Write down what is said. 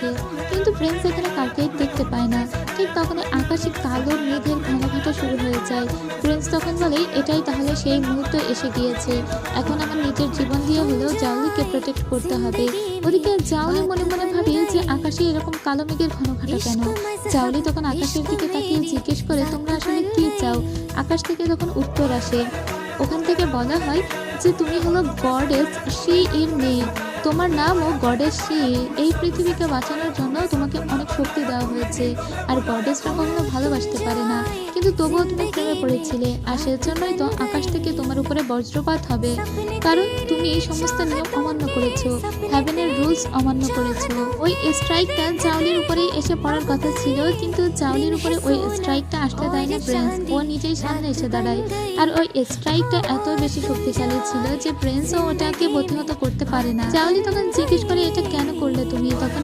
আছে, কিন্তু প্রিন্স এখানে কাউকেই দেখতে পায় না। ঠিক তখনই আকাশে কালো মেঘের ঘনঘটা শুরু হয়ে যায়। প্রিন্স তখন বলে, এটাই তাহলে সেই মুহূর্ত এসে গিয়েছে, এখন আমার নিজের জীবন দিয়ে হলেও জাউলিকে প্রোটেক্ট করতে হবে। ওদিকে জাউলি মনে মনে ভাবে যে আকাশে এরকম কালো মেঘের ঘনঘটা কেন। জাউলি তখন আকাশের দিকে তাকিয়ে জিজ্ঞেস করে, তোমরা আসলে কি চাও? আকাশ থেকে তখন উত্তর আসে, ওখান থেকে বলা হয় যে তুমি হলো গডেস শি এর মেয়ে, তোমার নামও গডেস শি। এই পৃথিবীকে বাঁচানোর জন্য তোমাকে অনেক শক্তি দেওয়া হয়েছে, আর গডেসরা কখনো ভালোবাসতে পারে না, কিন্তু তবুও তুমি প্রেমে পড়েছিলে, আর সেজন্যই তো আকাশ থেকে তোমার উপরে বজ্রপাত হবে, কারণ তুমি এই সমস্ত নিয়ম অমান্য করেছো, হ্যাভেনের রুলস অমান্য করেছো। ওই স্ট্রাইকটা জাউলির উপরেই এসে পড়ার কথা ছিল, কিন্তু জাউলির উপরে ওই স্ট্রাইকটা আসতে দেয় না প্রিন্স, ও নিজেই সামনে এসে দাঁড়ায়। আর ওই স্ট্রাইকটা এত বেশি শক্তিশালী ছিল যে প্রিন্সও ওটাকে প্রতিহত করতে পারে না। জাউলি তখন জিজ্ঞেস করে, এটা কেন করলে তুমি? তখন